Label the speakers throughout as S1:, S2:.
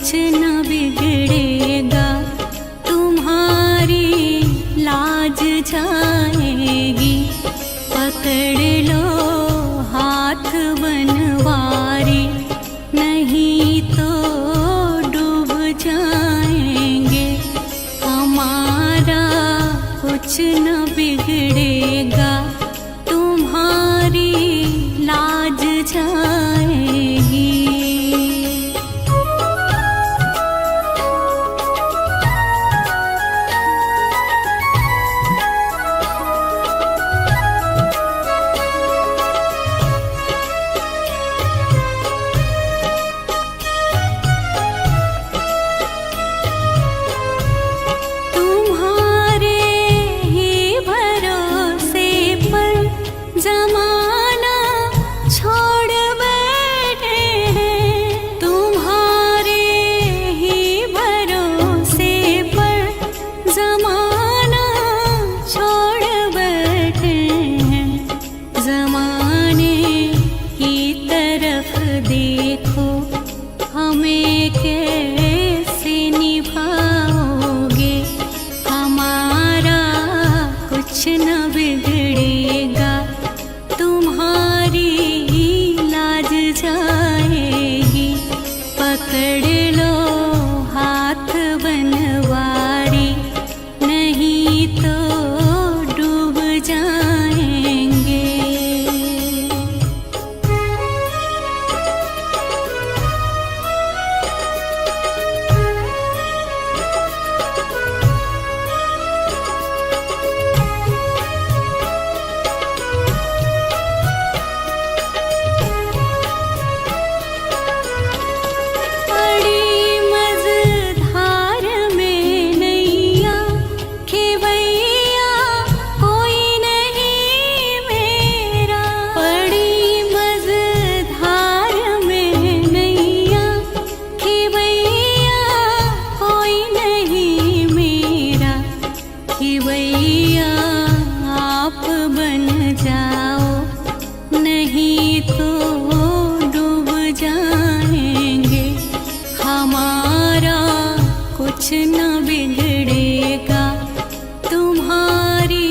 S1: कुछ न बिगड़ेगा, तुम्हारी लाज जाएगी। पकड़ लो हाथ बनवारी, नहीं तो डूब जाएंगे। हमारा कुछ न बिगड़ेगा, तुम्हारी लाज जाएगी। जमाना छोड़ बैठे हैं, तुम्हारे ही भरोसे पर जमाना छोड़ बैठे हैं। जमाने की तरफ देखो, हमें कैसे निभाओगे। हमारा कुछ न बिगड़ेगा, तुम्हारी लाज जाएगी। पकड़ लो हाथ बनवारी, नहीं तो डूब जाएंगे। खिवैया आप बन जाओ, नहीं तो डूब जाएंगे। हमारा कुछ न बिगड़ेगा, तुम्हारी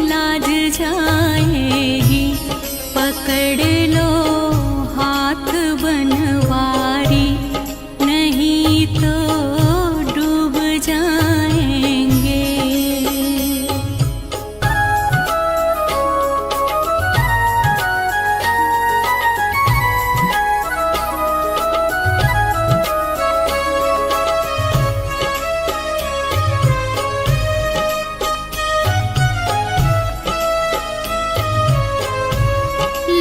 S1: लाज जाएगी। पकड़ लो हाथ बनवारी, नहीं तो डूब जाएंगे।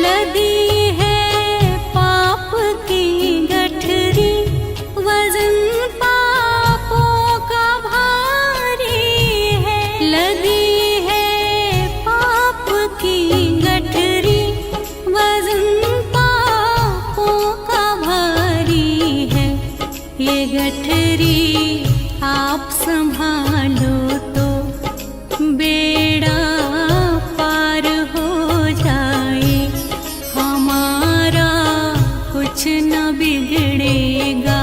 S1: लदी है पाप की गठरी, वजन पापों का भारी है। लदी है पाप की गठरी, वजन पापों का भारी है। ये गठरी आप संभालो तो बेड़ा पार हो जाए। हमारा कुछ न बिगड़ेगा,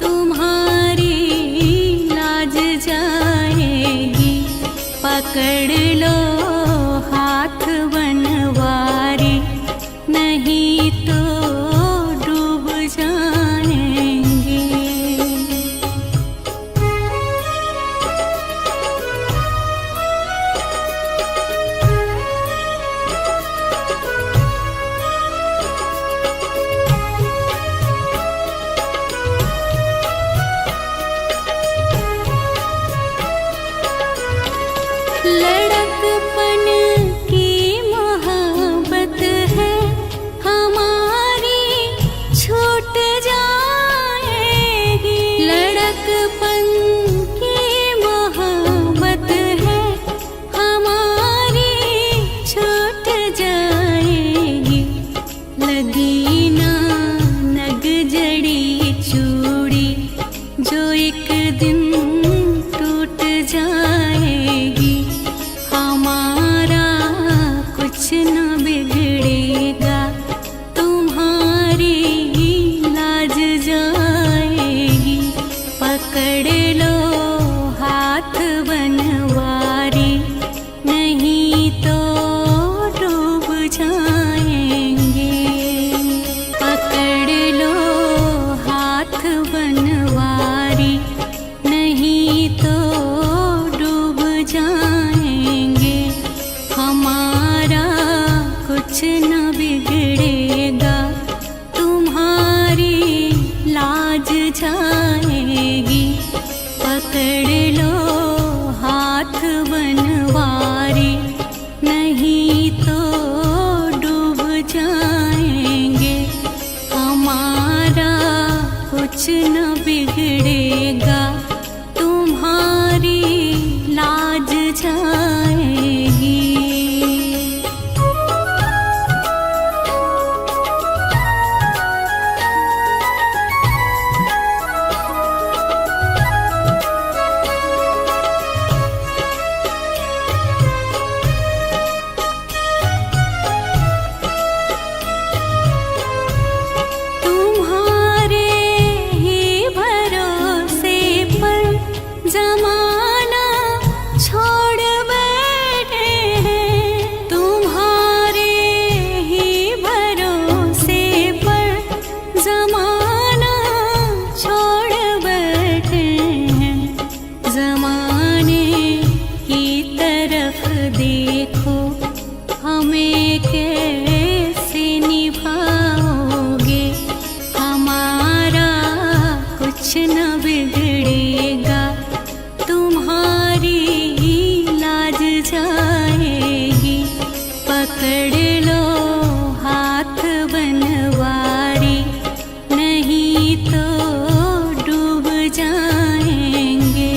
S1: तुम्हारी लाज जाएगी। पकड़ लो हाथ बनवारी, नहीं तो डूब जाएंगे। लड़क हमारा कुछ न बिगड़ेगा, तुम्हारी लाज जाएगी। जमाना छोड़ बैठे हैं, तुम्हारे ही भरोसे पर जमाना छोड़ बैठे हैं। जमाने की तरफ देखो, हमें कैसे निभाओगे, हमारा कुछ न बिगड़ेगा, तुम्हारी लाज जाएगी। पकड़ लो हाथ बनवारी, नहीं तो डूब जाएंगे।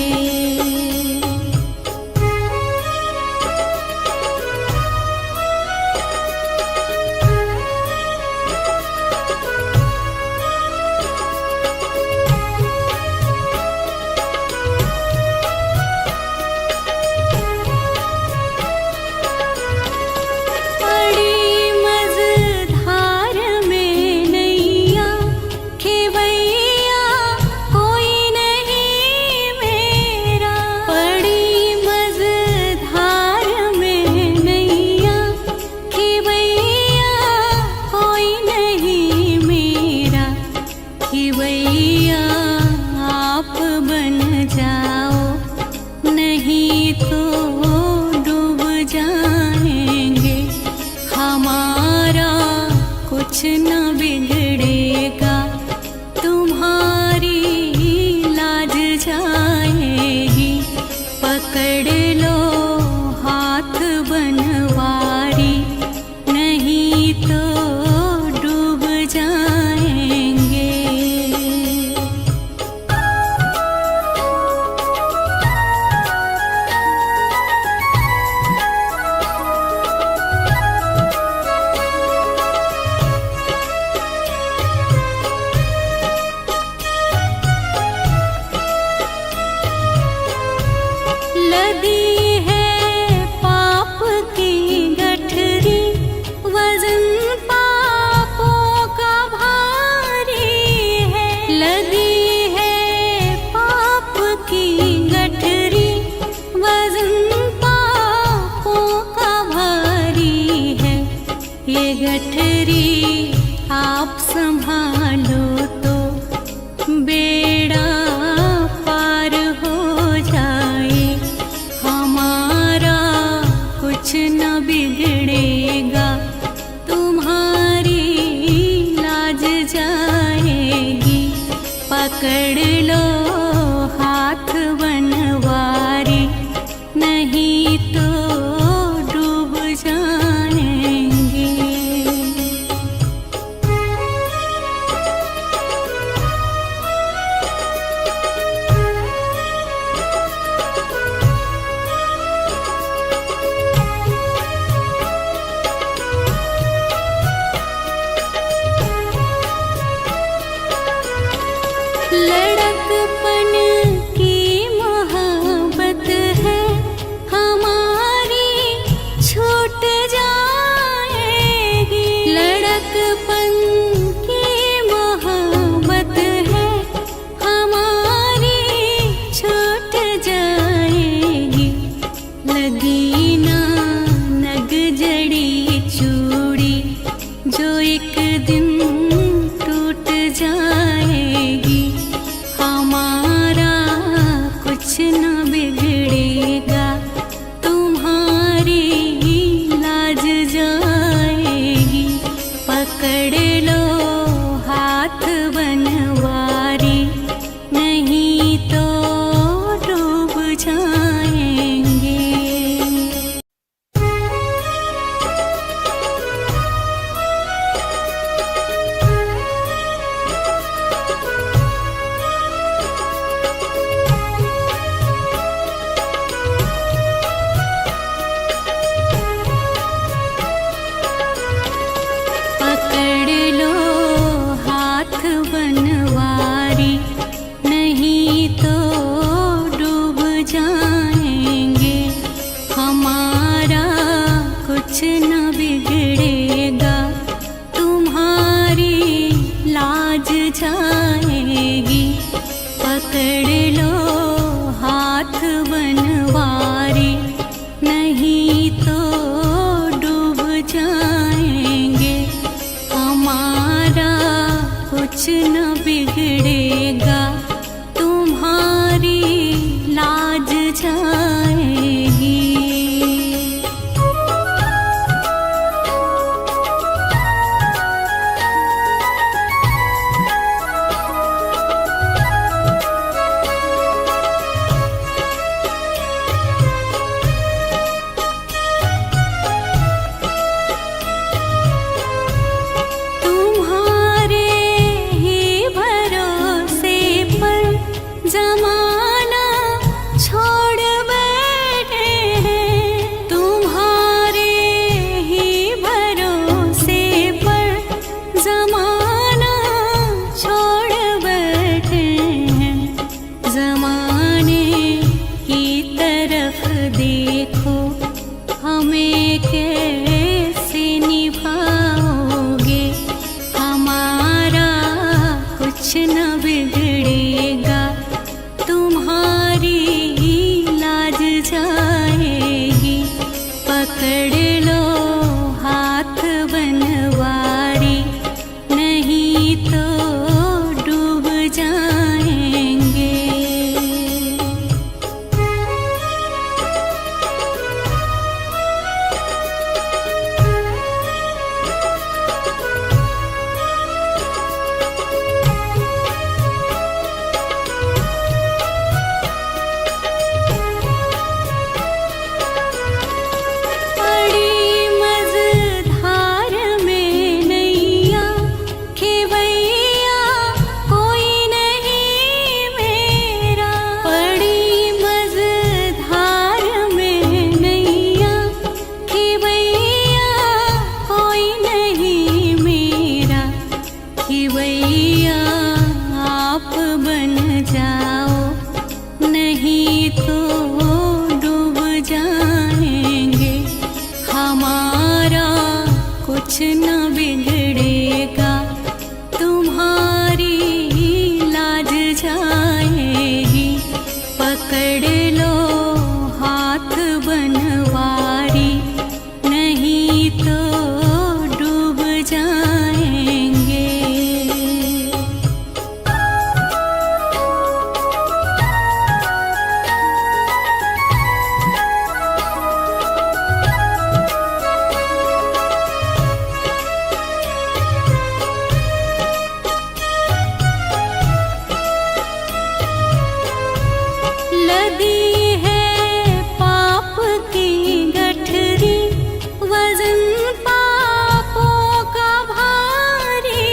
S1: भैया आप बन जाओ, नहीं तो डूब जाएंगे, हमारा कुछ न बिगड़ेगा, तुम्हारी लाज जाएगी। पकड़ लो हाथ बनवारी, नहीं तो डूब जाएंगे। लदी है पाप की गठरी, वजन पापों का भारी है। लदी है पाप की गठरी, वजन पापों का भारी है। ये गठरी आप संभालो तो बेड़ा पार हो जाए, हमारा कुछ न बिगड़ेगा, तुम्हारी लाज जाएगी। पकड़ लो हाथ बनवारी, नहीं तो डूब जाएंगे। लड़कपन की मोहब्बत है हमारी, छूट जाएगी। लड़कपन की मोहब्बत है हमारी, छूट जाएगी। लगी ना नग जड़ी चूड़ी, जो एक दिन टूट जाएगी, पकड़ लो हाथ बनवारी, नहीं तो डूब जाएंगे। हमारा कुछ न बिगड़ेगा, तुम्हारी लाज जाएगी। जमाना छोड़ बैठे हैं, तुम्हारे ही भरोसे पर जमाना छोड़ बैठे हैं। जमाने की तरफ देखो, हमें कैसे निभाओगे। हमारा कुछ न बिगड़ेगा, तुम्हारी लाज जाएगी। पकड़ लो हाथ बनवारी, नहीं तो डूब जाएंगे। खिवैया आप बन जाओ, नहीं तो डूब जाएंगे। हमारा कुछ न बिगड़ेगा, तुम्हारी लाज जाएगी। पकड़ लो हाथ बनवारी, नहीं तो डूब जाएंगे। लदी है पाप की गठरी, वजन पापों का भारी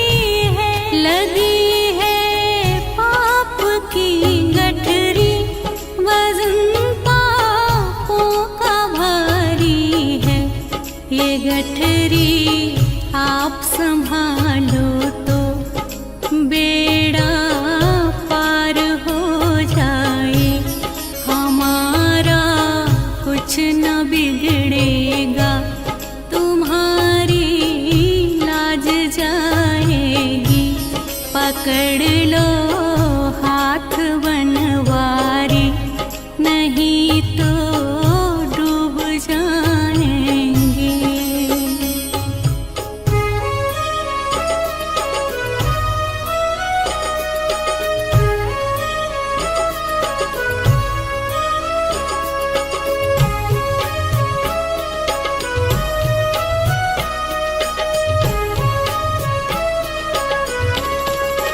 S1: है। लदी है पाप की गठरी, वजन पापों का भारी है। ये गठरी आप संभालो तो बेड़ा पार हो जाए। हमारा कुछ न बिगड़ेगा, तुम्हारी लाज जाएगी। पकड़ लो हाथ बनवारी, नहीं तो डूब जाएंगे।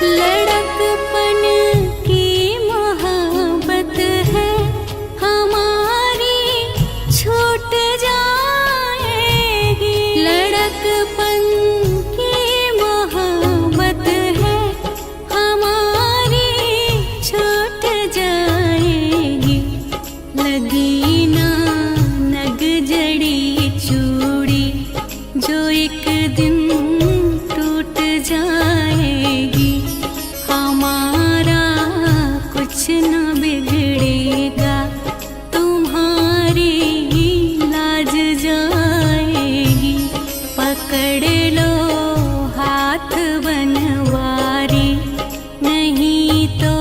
S1: लड़कपन की मोहब्बत है हमारी, छूट जाएगी। लड़कपन की मोहब्बत है हमारी, छूट जाएगी। लगी ना नग जड़ी चूड़ी, जो एक दिन टूट जाएगी। हमारा कुछ न बिगड़ेगा, तुम्हारी लाज जाएगी। पकड़ लो हाथ बनवारी, नहीं तो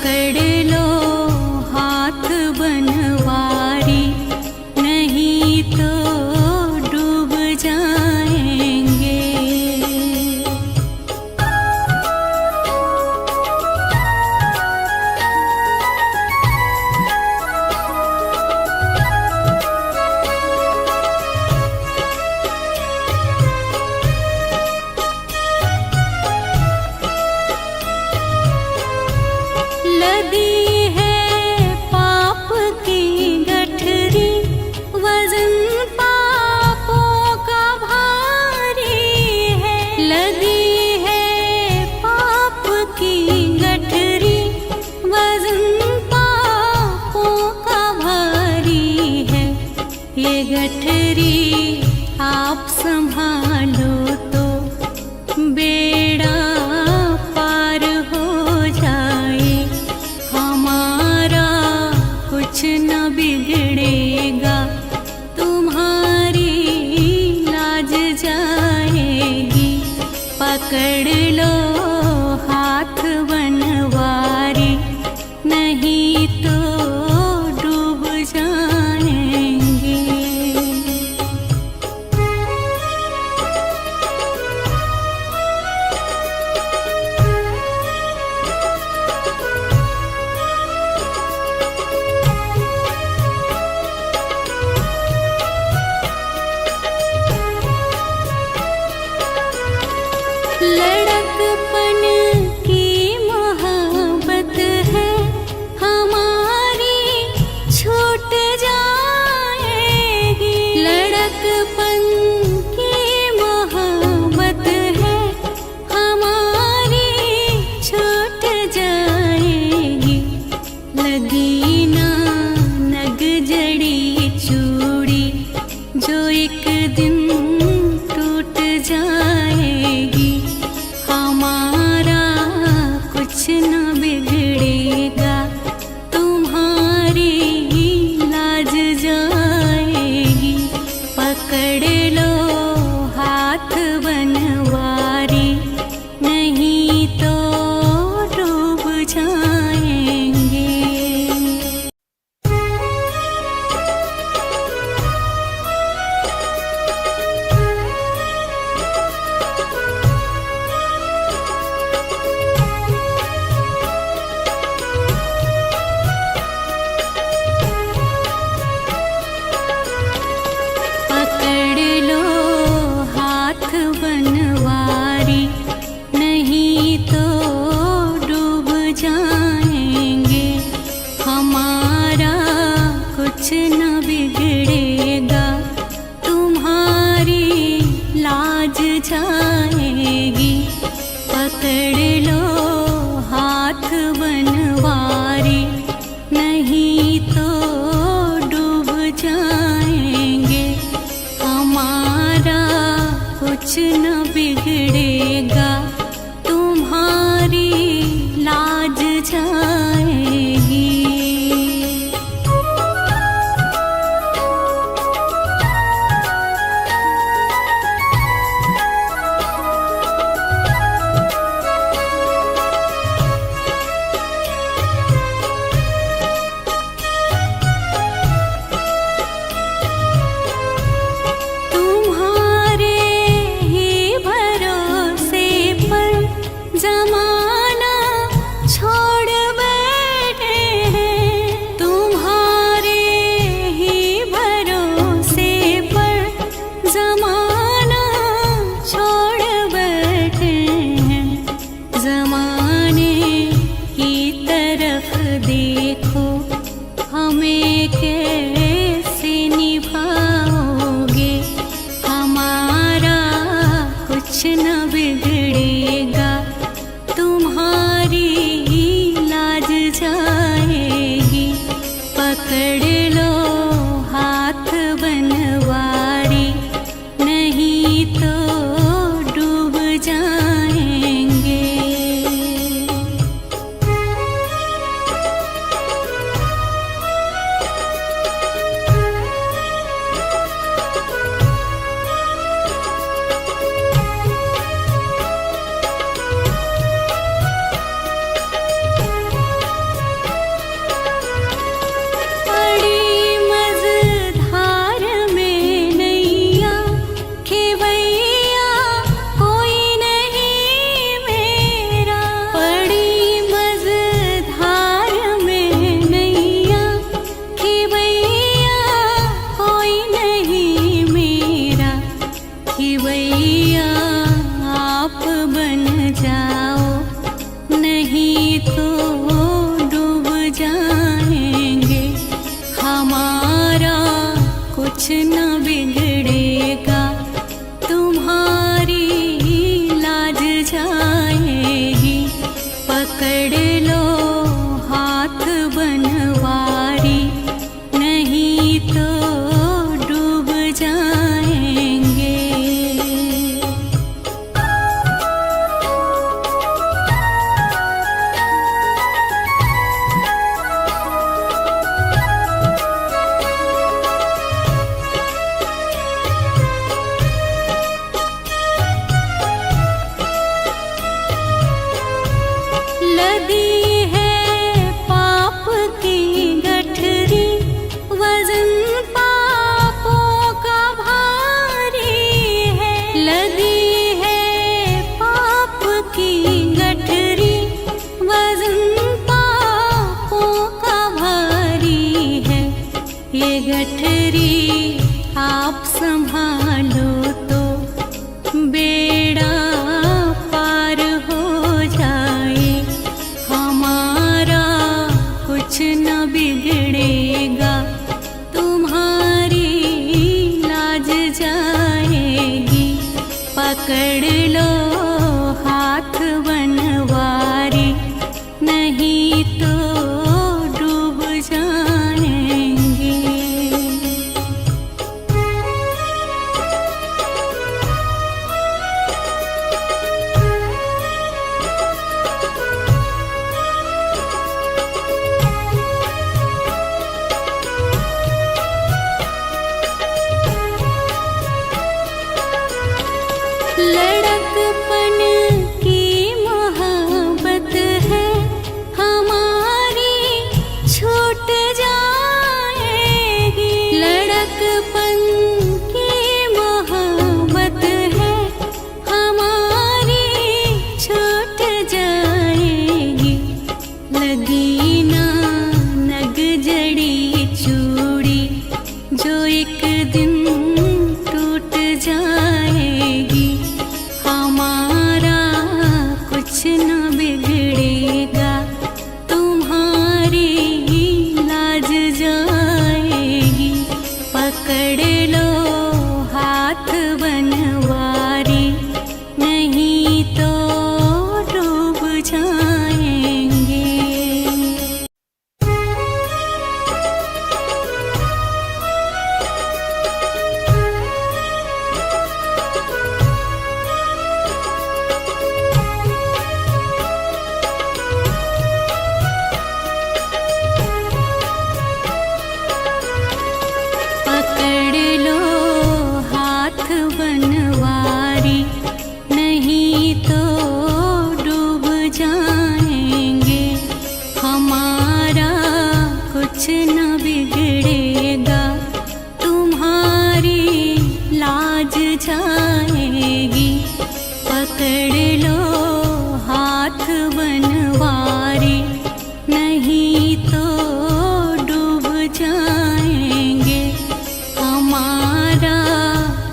S1: पकड़ लो हाथ बनवारी, नहीं तो डूब जाएंगे। लदी है पाप की गठरी, वजन पापों का भारी है। लदी है पाप की गठरी, वजन पापों का भारी है। ये गठरी आप संभालो तो बेड़ा पार हो जाए। हमारा कुछ न बिगड़ेगा, तुम्हारी लाज जाएगी। पकड़ लो हाथ बनवारी, नहीं तो डूब जाएंगे। लड़क नहीं तो डूब जाएंगे। हमारा कुछ न बिगड़ेगा, तुम्हारी लाज जाएगी। पकड़ लो हाथ बनवारी, नहीं तो डूब जाएंगे। लदी है पाप की गठरी, वजन पापों का भारी है। लदी है पाप की गठरी, वजन पापों का भारी है। ये गठरी आप संभालो तो बेड़ा पार हो जाए। हमारा कुछ न बिगड़ेगा, तुम्हारी लाज जाएगी। पकड़ लो हाथ बनवारी, नहीं तो डूब जाएंगे। लड़कपन की मोहब्बत है हमारी, छूट जाएगी। लड़कपन की मोहब्बत है हमारी, छूट जाएगी। लगी ना नग जड़ी चूड़ी, जो एक दिन टूट जाएगी। हमारा कुछ न बिगड़ेगा, तुम्हारी लाज जाएगी। पकड़ लो हाथ बनवारी, नहीं तो डूब जाएंगे। पकड़ लो हाथ बनवारी, नहीं तो डूब जाएंगे। हमारा कुछ न बिगड़ेगा, तुम्हारी लाज जाएगी। पकड़ लो हाथ बनवारी, नहीं तो डूब जाएंगे। हमारा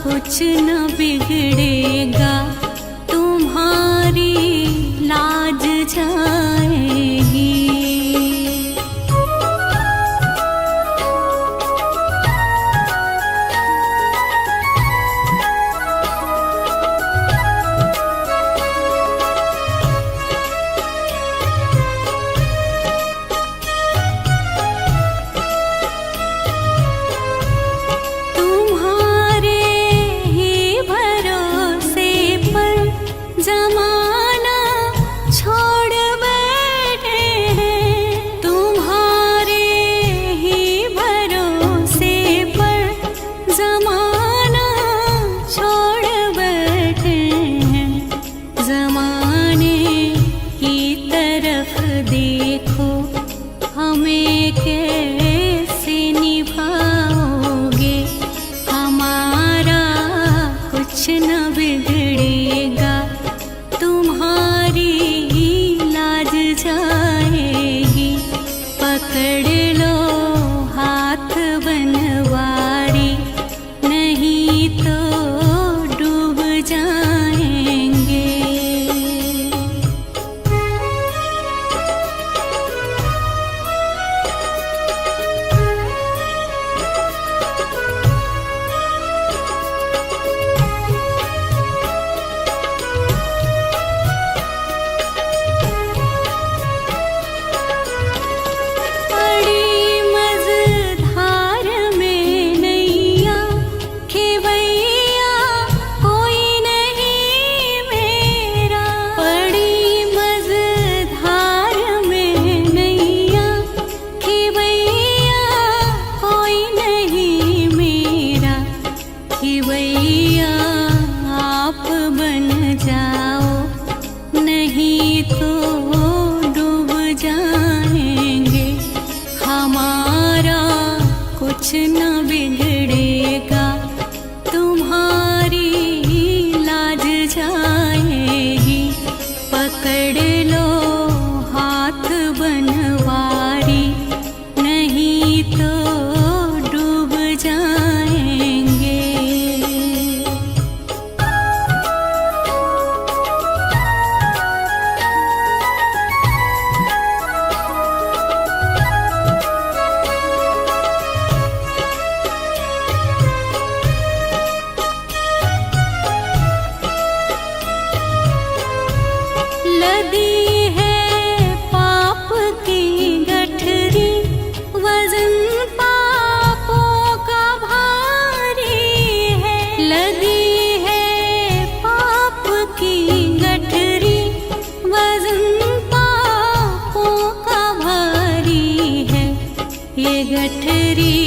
S1: कुछ न बिगड़ेगा, तुम्हारी लाज जाएगी। तुम्हारे ही भरोसे पर जमाना छोड़ बैठे हैं। तुम्हारे ही भरोसे पर जमाना छोड़ बैठे हैं। जमाने की तरफ देखो, हमें कैसे निभाओगे। हमारा कुछ न बिगड़ेगा, तुम्हारी लाज जाएगी। पकड़ लो हाथ बनवारी, नहीं तो डूब जाएंगे। कुछ न बिगड़ेगा, तुम्हारी लाज जाएगी। पकड़ लो हाथ बनवारी, नहीं तो डूब जाएंगे। लदी है पाप की गठरी, वजन पापों का भारी है। लदी है पाप की गठरी, वजन पापों का भारी है। ये गठरी